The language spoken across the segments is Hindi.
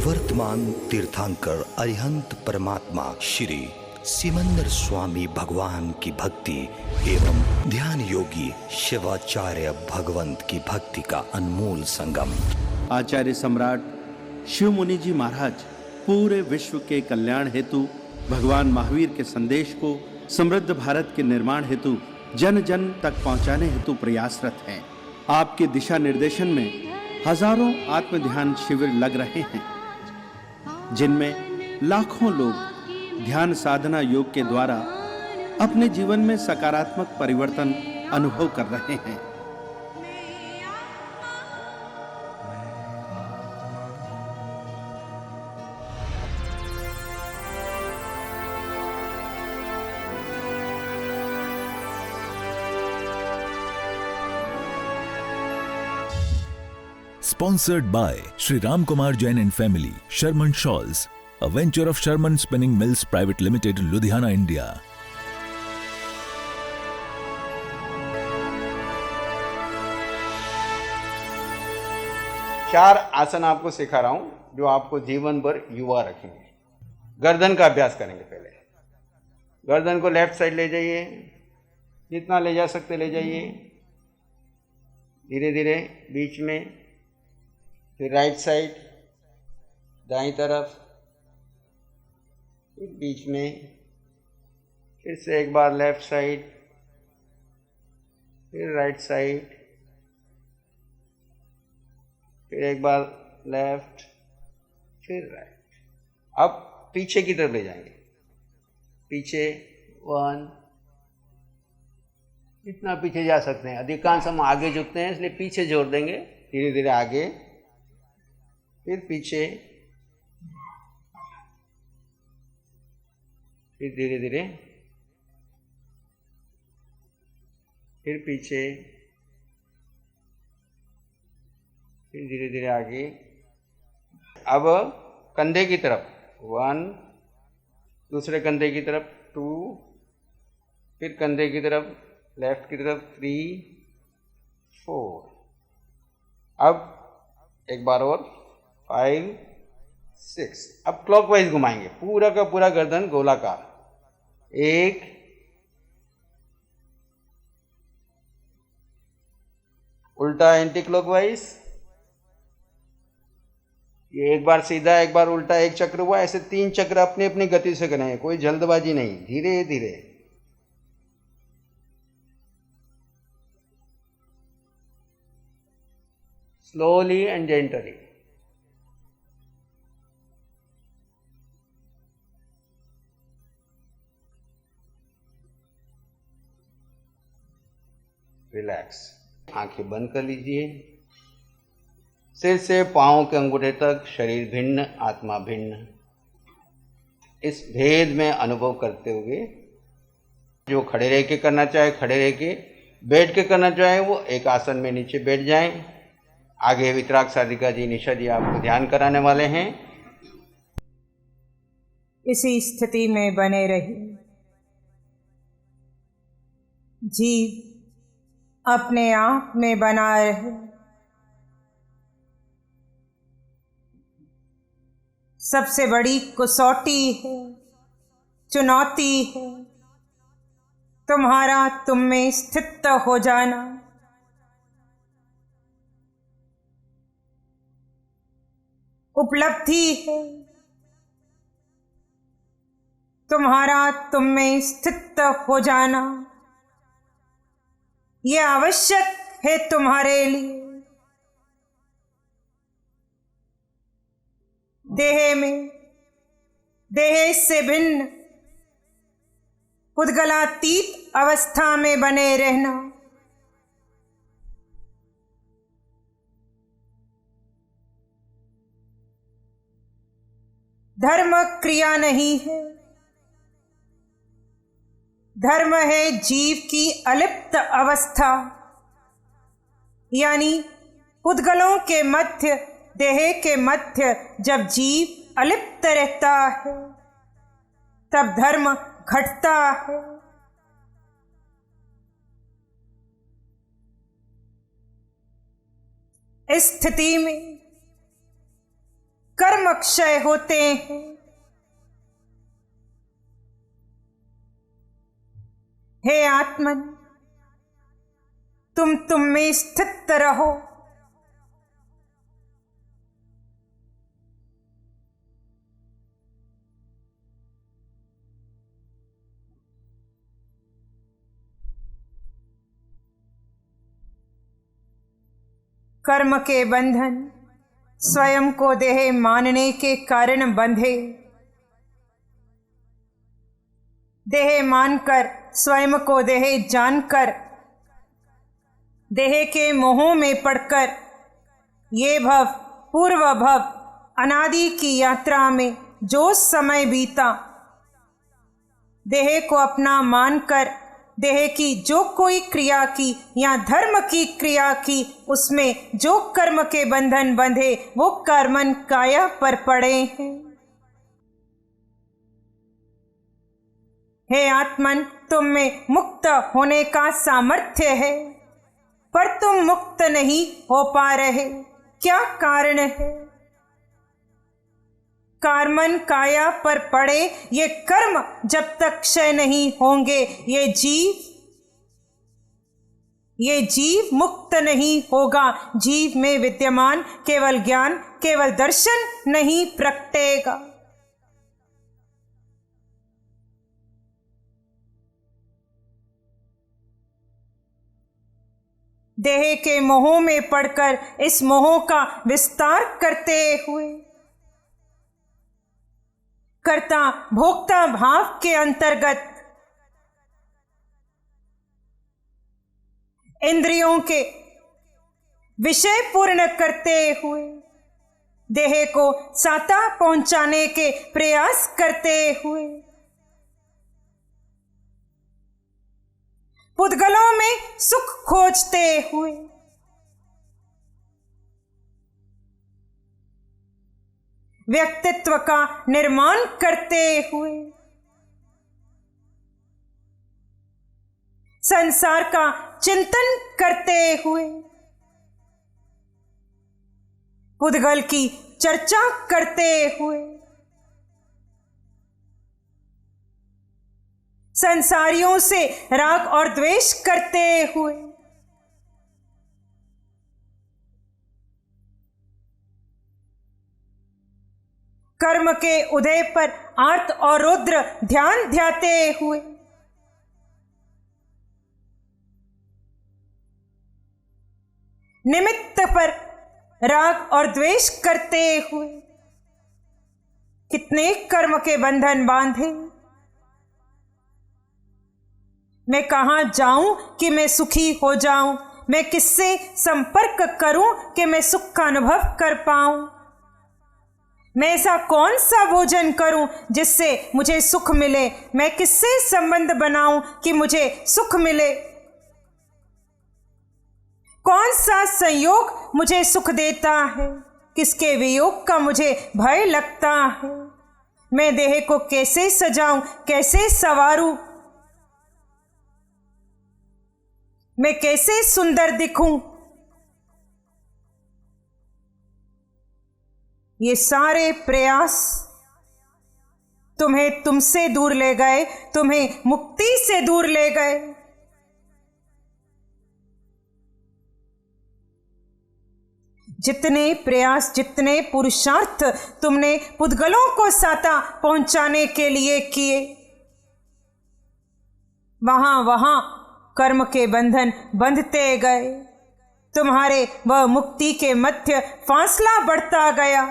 वर्तमान तीर्थंकर अरिहंत परमात्मा श्री सिमंदर स्वामी भगवान की भक्ति एवं ध्यान योगी शिवाचार्य भगवंत की भक्ति का अनमोल संगम। आचार्य सम्राट शिव मुनि जी महाराज पूरे विश्व के कल्याण हेतु भगवान महावीर के संदेश को समृद्ध भारत के निर्माण हेतु जन जन तक पहुंचाने हेतु प्रयासरत हैं। आपके दिशा निर्देशन में हजारों आत्म ध्यान शिविर लग रहे हैं, जिनमें लाखों लोग ध्यान साधना योग के द्वारा अपने जीवन में सकारात्मक परिवर्तन अनुभव कर रहे हैं। Sponsored by Sri Ram Kumar Jain and Family, Sherman Shawls, a venture of Sherman Spinning Mills Private Limited, Ludhiana, India. चार आसन आपको सिखा रहा हूं जो आपको जीवन भर युवा रखेंगे। गर्दन का अभ्यास करेंगे। पहले गर्दन को लेफ्ट साइड ले जाइए, जितना ले जा सकते ले जाइए, धीरे धीरे बीच में, फिर राइट साइड, दाईं तरफ, फिर बीच में, फिर से एक बार लेफ्ट साइड, फिर राइट साइड, फिर एक बार लेफ्ट, फिर राइट। अब पीछे की तरफ ले जाएंगे। पीछे 1, इतना पीछे जा सकते हैं। अधिकांश हम आगे झुकते हैं, इसलिए पीछे जोड़ देंगे। धीरे धीरे आगे, फिर पीछे, फिर धीरे धीरे, फिर पीछे, फिर धीरे धीरे आगे। अब कंधे की तरफ 1, दूसरे कंधे की तरफ 2, फिर कंधे की तरफ लेफ्ट की तरफ 3, 4। अब एक बार और 5, 6। अब क्लॉकवाइज घुमाएंगे, पूरा का पूरा गर्दन गोलाकार। 1, उल्टा एंटी क्लॉकवाइज, ये एक बार सीधा, एक बार उल्टा, एक चक्र हुआ। ऐसे 3 चक्र अपनी अपनी गति से करेंगे, कोई जल्दबाजी नहीं, धीरे धीरे। Slowly and gently. रिलैक्स। आंखें बंद कर लीजिए। सिर से पांव के अंगूठे तक शरीर भिन्न, आत्मा भिन्न। इस भेद में अनुभव करते हुए जो खड़े रह के करना चाहे खड़े रह के, बैठ के करना चाहे वो एक आसन में नीचे बैठ जाएं। आगे वितराग साधिका जी, निशा जी आपको ध्यान कराने वाले हैं। इसी स्थिति में बने रहिए। जीव अपने आप में बना रहे। सबसे बड़ी कसौटी है, चुनौती है तुम्हारा तुम में स्थित हो जाना। उपलब्धि है तुम्हारा तुम में स्थित हो जाना। यह आवश्यक है तुम्हारे लिए। देह में देह से भिन्न पुद्गलातीत अवस्था में बने रहना। धर्म क्रिया नहीं है, धर्म है जीव की अलिप्त अवस्था, यानी पुद्गलों के मध्य, देह के मध्य जब जीव अलिप्त रहता है तब धर्म घटता है। इस स्थिति में कर्म क्षय होते हैं। हे आत्मन, तुम में स्थित रहो। कर्म के बंधन स्वयं को देह मानने के कारण बंधे। देह मानकर, स्वयं को देह जानकर, देह के मोह में पड़कर ये भव पूर्व भव अनादि की यात्रा में जो समय बीता, देह को अपना मानकर देह की जो कोई क्रिया की या धर्म की क्रिया की, उसमें जो कर्म के बंधन बंधे वो कर्मन काया पर पड़े हैं। हे आत्मन, तुम में मुक्त होने का सामर्थ्य है, पर तुम मुक्त नहीं हो पा रहे। क्या कारण है? कर्मन काया पर पड़े ये कर्म जब तक क्षय नहीं होंगे, ये जीव मुक्त नहीं होगा। जीव में विद्यमान केवल ज्ञान, केवल दर्शन नहीं प्रकटेगा। देह के मोह में पड़कर इस मोह का विस्तार करते हुए कर्ता भोक्ता भाव के अंतर्गत इंद्रियों के विषय पूर्ण करते हुए देह को साता पहुंचाने के प्रयास करते हुए पुद्गलों में सुख खोजते हुए व्यक्तित्व का निर्माण करते हुए संसार का चिंतन करते हुए पुद्गल की चर्चा करते हुए संसारियों से राग और द्वेष करते हुए कर्म के उदय पर आर्त और रुद्र ध्यान ध्याते हुए निमित्त पर राग और द्वेष करते हुए कितने कर्म के बंधन बांधे। मैं कहां जाऊं कि मैं सुखी हो जाऊं? मैं किससे संपर्क करूं कि मैं सुख का अनुभव कर पाऊं? मैं ऐसा कौन सा भोजन करूं जिससे मुझे सुख मिले? मैं किससे संबंध बनाऊं कि मुझे सुख मिले? कौन सा संयोग मुझे सुख देता है? किसके वियोग का मुझे भय लगता है? मैं देह को कैसे सजाऊं, कैसे संवारूं? मैं कैसे सुंदर दिखूं? ये सारे प्रयास तुम्हें तुमसे दूर ले गए, तुम्हें मुक्ति से दूर ले गए। जितने प्रयास, जितने पुरुषार्थ तुमने पुद्गलों को साता पहुंचाने के लिए किए, वहां कर्म के बंधन बंधते गए। तुम्हारे वह मुक्ति के मध्य फासला बढ़ता गया।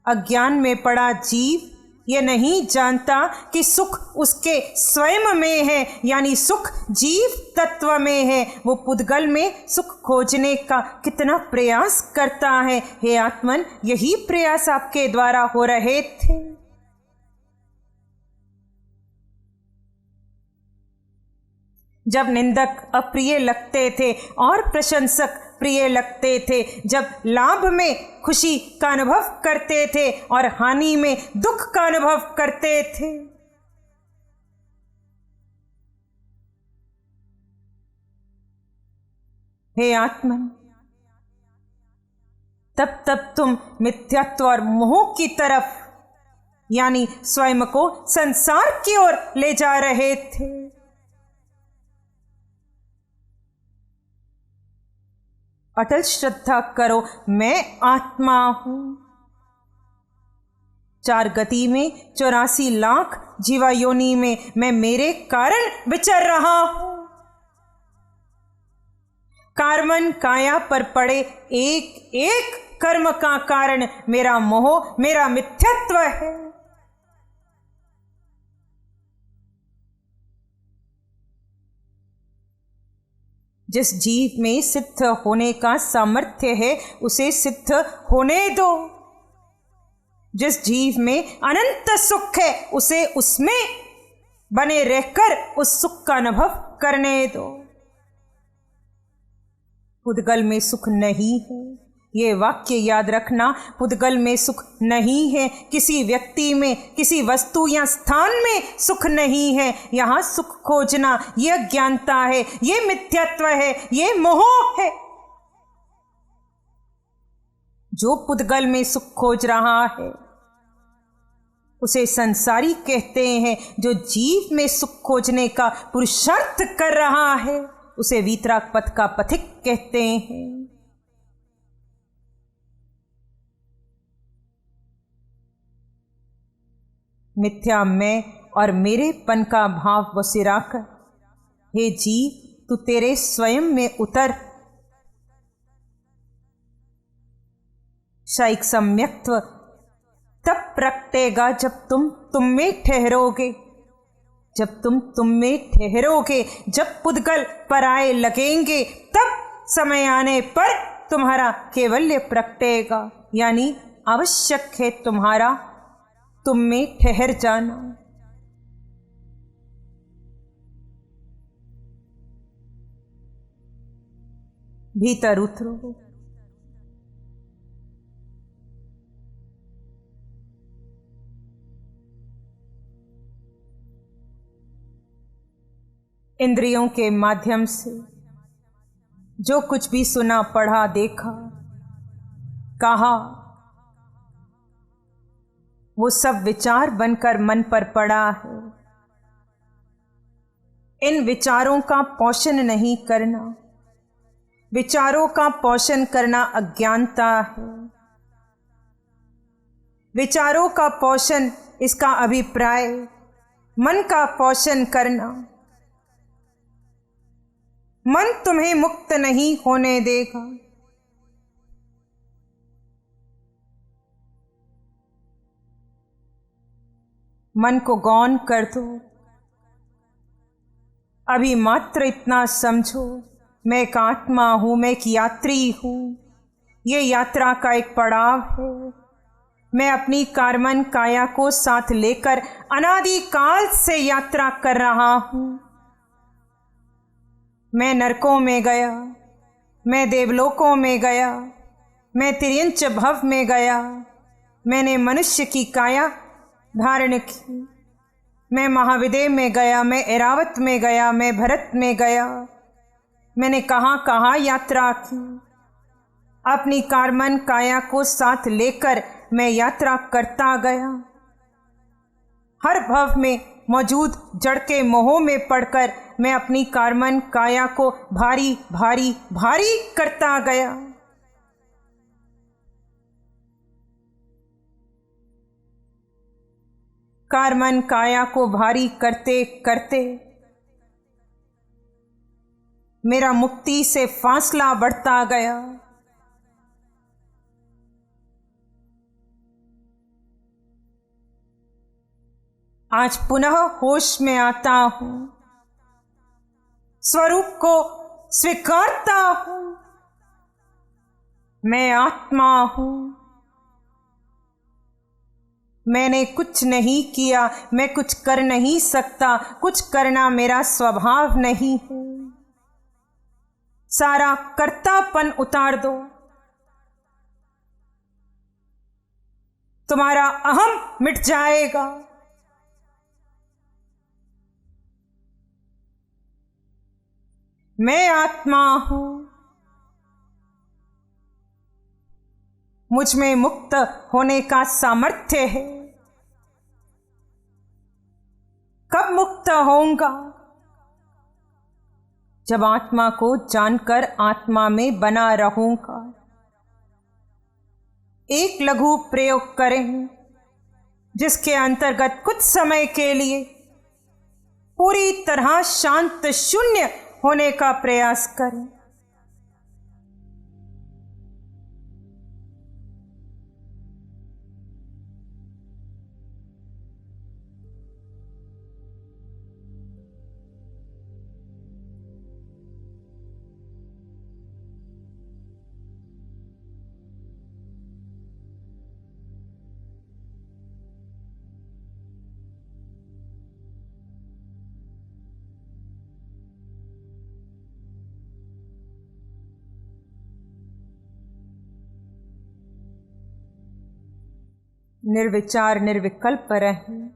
अज्ञान में पड़ा जीव ये नहीं जानता कि सुख उसके स्वयं में है, यानी सुख जीव तत्व में है। वो पुद्गल में सुख खोजने का कितना प्रयास करता है। हे आत्मन, यही प्रयास आपके द्वारा हो रहे थे। जब निंदक अप्रिय लगते थे और प्रशंसक प्रिय लगते थे, जब लाभ में खुशी का अनुभव करते थे और हानि में दुख का अनुभव करते थे, हे आत्मन, तब तब तुम मिथ्यात्व और मोह की तरफ यानी स्वयं को संसार की ओर ले जा रहे थे। अटल श्रद्धा करो, मैं आत्मा हूं। 4 गति में 84 लाख जीवा योनि में मैं मेरे कारण विचर रहा हूं। कार्मन काया पर पड़े एक एक कर्म का कारण मेरा मोह, मेरा मिथ्यात्व है। जिस जीव में सिद्ध होने का सामर्थ्य है उसे सिद्ध होने दो। जिस जीव में अनंत सुख है उसे उसमें बने रहकर उस सुख का अनुभव करने दो। पुद्गल में सुख नहीं है, ये वाक्य याद रखना। पुद्गल में सुख नहीं है, किसी व्यक्ति में, किसी वस्तु या स्थान में सुख नहीं है। यहाँ सुख खोजना ये अज्ञानता है, ये मिथ्यात्व है, ये मोह है। जो पुद्गल में सुख खोज रहा है उसे संसारी कहते हैं। जो जीव में सुख खोजने का पुरुषार्थ कर रहा है उसे वीतराग पथ का पथिक कहते हैं। मिथ्या मैं और मेरेपन का भाव वसिराकर, हे जीव तू तेरे स्वयं में उतर। शायिक सम्यक्त्व तब प्रकटेगा जब तुम में ठहरोगे। जब तुम में ठहरोगे, जब पुद्गल पराये लगेंगे, तब समय आने पर तुम्हारा कैवल्य प्रकटेगा। यानी आवश्यक है तुम्हारा तुम में ठहर जाना। भीतर उतरो। इंद्रियों के माध्यम से जो कुछ भी सुना, पढ़ा, देखा, कहा, वो सब विचार बनकर मन पर पड़ा है। इन विचारों का पोषण नहीं करना। विचारों का पोषण करना अज्ञानता है। विचारों का पोषण, इसका अभिप्राय मन का पोषण करना। मन तुम्हें मुक्त नहीं होने देगा। मन को गौन कर दो। अभी मात्र इतना समझो, मैं एक आत्मा हूं, मैं एक यात्री हूं। ये यात्रा का एक पड़ाव है। मैं अपनी कार्मन काया को साथ लेकर अनादि काल से यात्रा कर रहा हूं। मैं नरकों में गया, मैं देवलोकों में गया, मैं तिर्यंच भव में गया। मैंने मनुष्य की काया धारण की। मैं महाविदेह में गया, मैं ऐरावत में गया, मैं भरत में गया। मैंने कहाँ कहाँ यात्रा की। अपनी कार्मन काया को साथ लेकर मैं यात्रा करता गया। हर भव में मौजूद जड़ के मोह में पड़कर मैं अपनी कार्मन काया को भारी भारी भारी करता गया। कार्मन काया को भारी करते करते मेरा मुक्ति से फासला बढ़ता गया। आज पुनः होश में आता हूं, स्वरूप को स्वीकारता हूं। मैं आत्मा हूं। मैंने कुछ नहीं किया, मैं कुछ कर नहीं सकता, कुछ करना मेरा स्वभाव नहीं है। सारा कर्तापन उतार दो। तुम्हारा अहम मिट जाएगा। मैं आत्मा हूं। मुझ में मुक्त होने का सामर्थ्य है। कब मुक्त होऊंगा? जब आत्मा को जानकर आत्मा में बना रहूंगा। एक लघु प्रयोग करें जिसके अंतर्गत कुछ समय के लिए पूरी तरह शांत शून्य होने का प्रयास करें। निर्विचार निर्विकल्प रहें।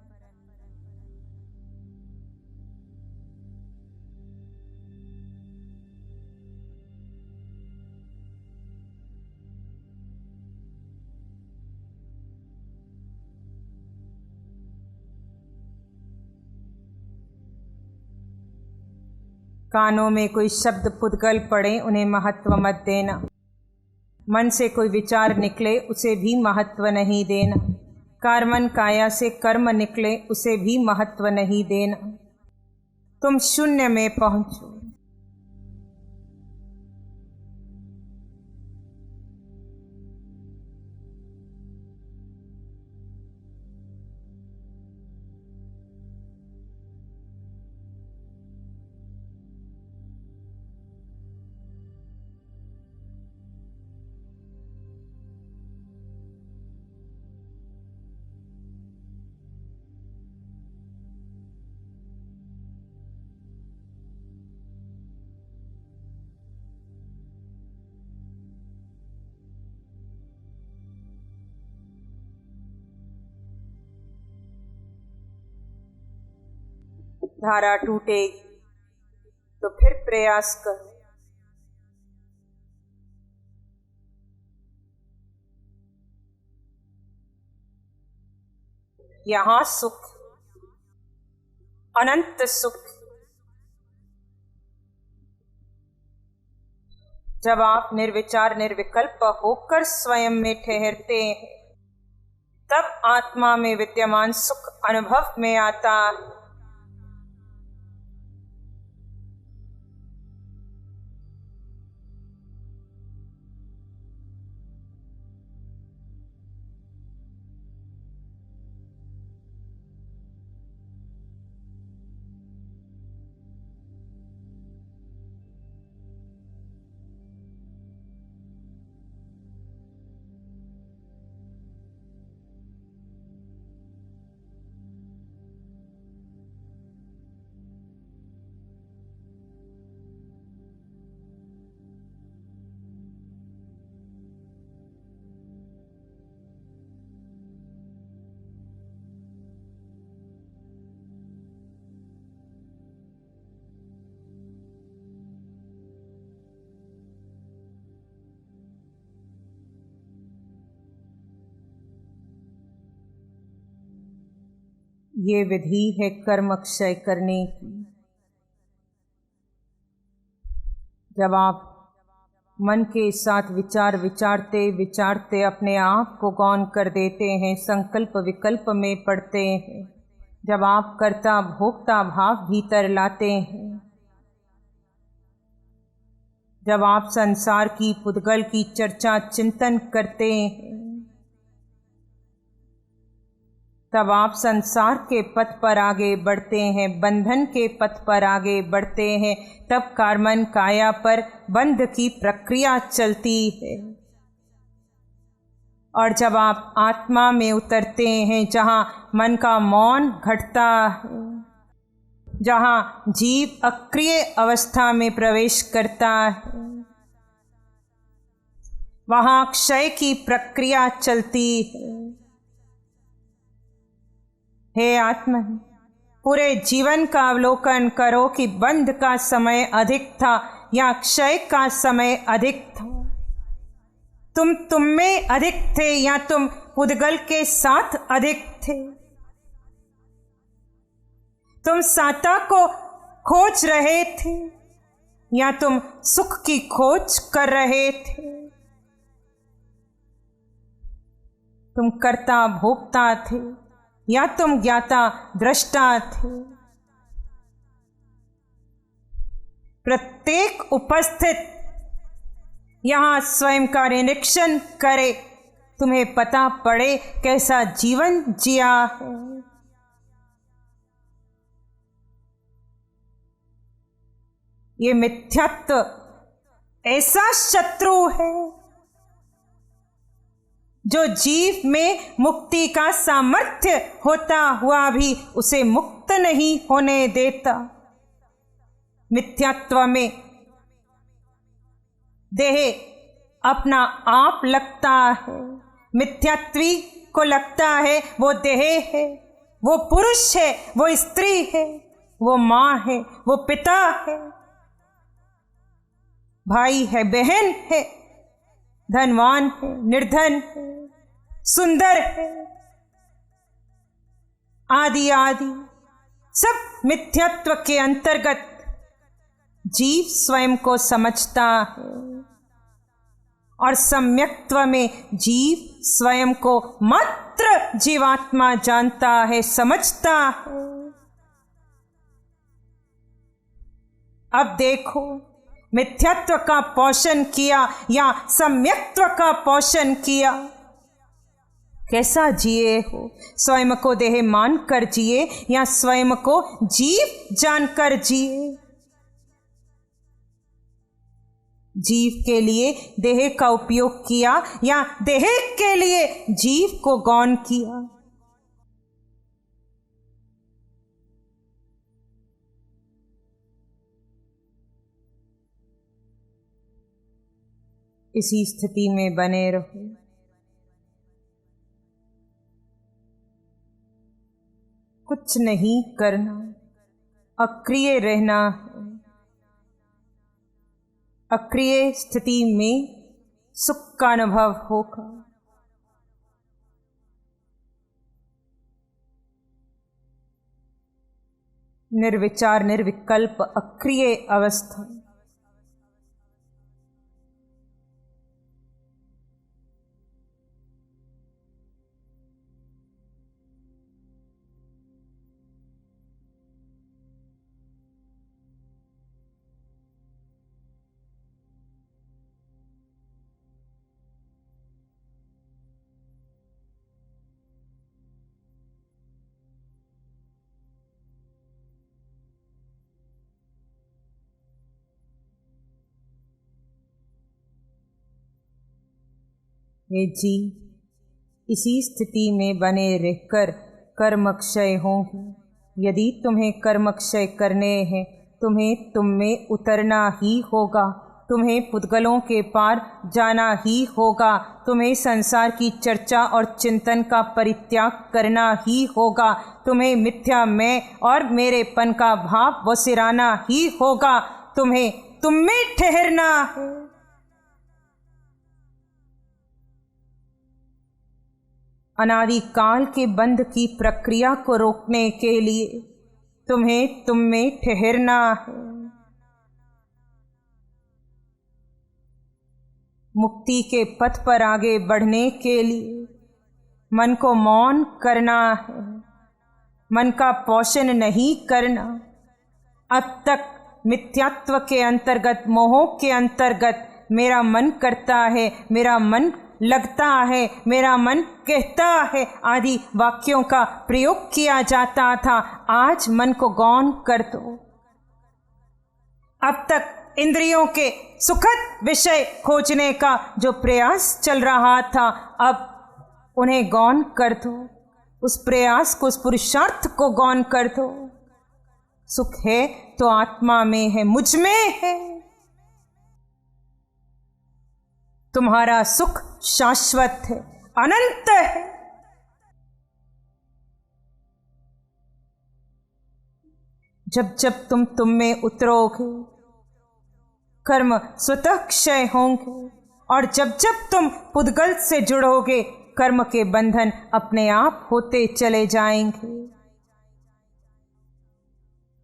कानों में कोई शब्द पुद्गल पड़े उन्हें महत्व मत देना। मन से कोई विचार निकले उसे भी महत्व नहीं देना। कार्मन काया से कर्म निकले उसे भी महत्व नहीं देना। तुम शून्य में पहुंचो। धारा टूटेगी तो फिर प्रयास करो। यहाँ सुख, अनंत सुख। जब आप निर्विचार निर्विकल्प होकर स्वयं में ठहरते हैं तब आत्मा में विद्यमान सुख अनुभव में आता है। ये विधि है कर्म क्षय करने की। जब आप मन के साथ विचार विचारते विचारते अपने आप को गौण कर देते हैं, संकल्प विकल्प में पड़ते हैं, जब आप कर्ता भोक्ता भाव भीतर लाते हैं, जब आप संसार की पुद्गल की चर्चा चिंतन करते हैं, तब आप संसार के पथ पर आगे बढ़ते हैं, बंधन के पथ पर आगे बढ़ते हैं। तब कार्मन काया पर बंध की प्रक्रिया चलती है। और जब आप आत्मा में उतरते हैं, जहाँ मन का मौन घटता है, जहाँ जीव अक्रिय अवस्था में प्रवेश करता है, वहाँ क्षय की प्रक्रिया चलती है। हे आत्मा, पूरे जीवन का अवलोकन करो कि बंध का समय अधिक था या क्षय का समय अधिक था। तुम में अधिक थे या तुम पुद्गल के साथ अधिक थे? तुम साता को खोज रहे थे या तुम सुख की खोज कर रहे थे? तुम कर्ता भोक्ता थे या तुम ज्ञाता दृष्टा थे? प्रत्येक उपस्थित यहां स्वयं का निरीक्षण करे, तुम्हें पता पड़े कैसा जीवन जिया है। ये मिथ्यात्व ऐसा शत्रु है जो जीव में मुक्ति का सामर्थ्य होता हुआ भी उसे मुक्त नहीं होने देता। मिथ्यात्व में देह अपना आप लगता है, मिथ्यात्वी को लगता है वो देह है, वो पुरुष है, वो स्त्री है, वो माँ है, वो पिता है, भाई है, बहन है, धनवान है, निर्धन है, सुंदर है, आदि आदि सब मिथ्यात्व के अंतर्गत जीव स्वयं को समझता है और सम्यक्त्व में जीव स्वयं को मात्र जीवात्मा जानता है, समझता है। अब देखो, मिथ्यात्व का पोषण किया या सम्यक्त्व का पोषण किया, कैसा जिए हो? स्वयं को देह मान कर जिए या स्वयं को जीव जानकर जिए? जीव के लिए देह का उपयोग किया या देह के लिए जीव को गौण किया? इसी स्थिति में बने रहो। कुछ नहीं करना, अक्रिय रहना है। अक्रिय स्थिति में सुख का अनुभव होगा। निर्विचार निर्विकल्प अक्रिय अवस्था। वे जीव इसी स्थिति में बने रहकर कर्मक्षय होंगे। यदि तुम्हें कर्मक्षय करने हैं, तुम्हें तुम में उतरना ही होगा, तुम्हें पुद्गलों के पार जाना ही होगा, तुम्हें संसार की चर्चा और चिंतन का परित्याग करना ही होगा, तुम्हें मिथ्या मैं और मेरेपन का भाव वसिराना ही होगा, तुम्हें तुम में ठहरना है। अनादि काल के बंध की प्रक्रिया को रोकने के लिए तुम्हें तुम में ठहरना है। मुक्ति के पथ पर आगे बढ़ने के लिए मन को मौन करना है, मन का पोषण नहीं करना। अब तक मिथ्यात्व के अंतर्गत, मोह के अंतर्गत मेरा मन करता है, मेरा मन लगता है, मेरा मन कहता है आदि वाक्यों का प्रयोग किया जाता था। आज मन को गौण कर दो। अब तक इंद्रियों के सुखद विषय खोजने का जो प्रयास चल रहा था, अब उन्हें गौण कर दो। उस प्रयास को, उस पुरुषार्थ को गौण कर दो। सुख है तो आत्मा में है, मुझ में है। तुम्हारा सुख शाश्वत है, अनंत है। जब जब तुम में उतरोगे, कर्म स्वतः क्षय होंगे, और जब जब तुम पुद्गल से जुड़ोगे, कर्म के बंधन अपने आप होते चले जाएंगे।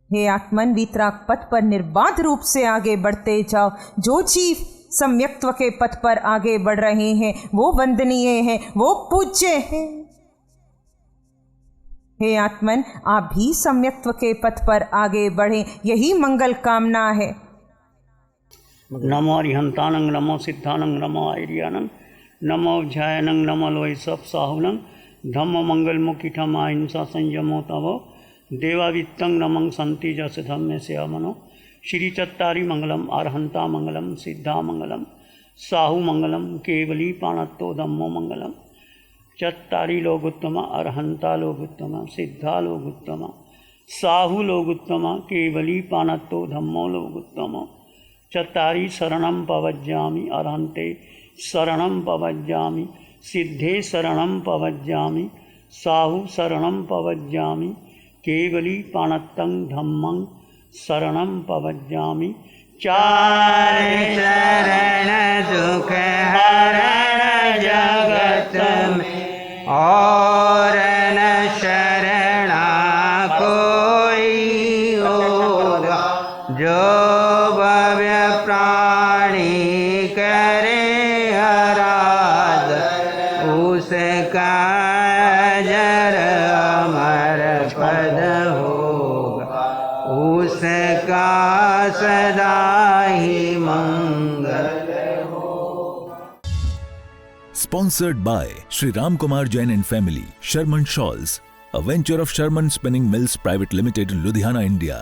हे आत्मन, वीतराग पथ पर निर्बाध रूप से आगे बढ़ते जाओ। जो जीव सम्यक्त्व के पथ पर आगे बढ़ रहे हैं वो वंदनीय हैं, वो पूज्य हैं। हे आत्मन, आप भी सम्यक्त्व के पथ पर आगे बढ़ें, यही मंगल कामना है। नमो अरिहंतानं, नमो सिद्धानं, नमो आर्यानं, नमो ध्यानं, नमो लोयसप साहुनं, धम्म मंगल मुखिठम अहिंसा संयमो तवो देवावित्तं नमं संति जस धम्मे श्यामनो। श्री चत्तारी मंगलम, अरहंता मंगलम, सिद्धा मंगलम, साहु मंगलम, केवली पाणत्तो धम्मो मंगलम। चत्तारी लोगुत्तम, अरहंता लोगुत्तम, सिद्धा लोगुत्तम, साहु लोगुत्तम, केवली पाणत्तो धम्मो लोगुत्तम। चत्तारी शरणं पवज्जामि, अरहन्ते शरणं पवज्जामि, सिद्धे शरणं पवज्जामि, साहु शरणं पवज्जामि, केवली पाणत्तं धम्मं शरणं पवज्जामि। चार शरण दुख हरण जगत में, और न शरणा कोई होगा। जो भव्य प्राणी करे आराध, उसका अजर अमर पद होगा, उसका सदा ही मंगल। Sponsored by Sri Ram Kumar Jain and Family, Sharman Shawls, a venture of Sharman Spinning Mills Private Limited, Ludhiana, India.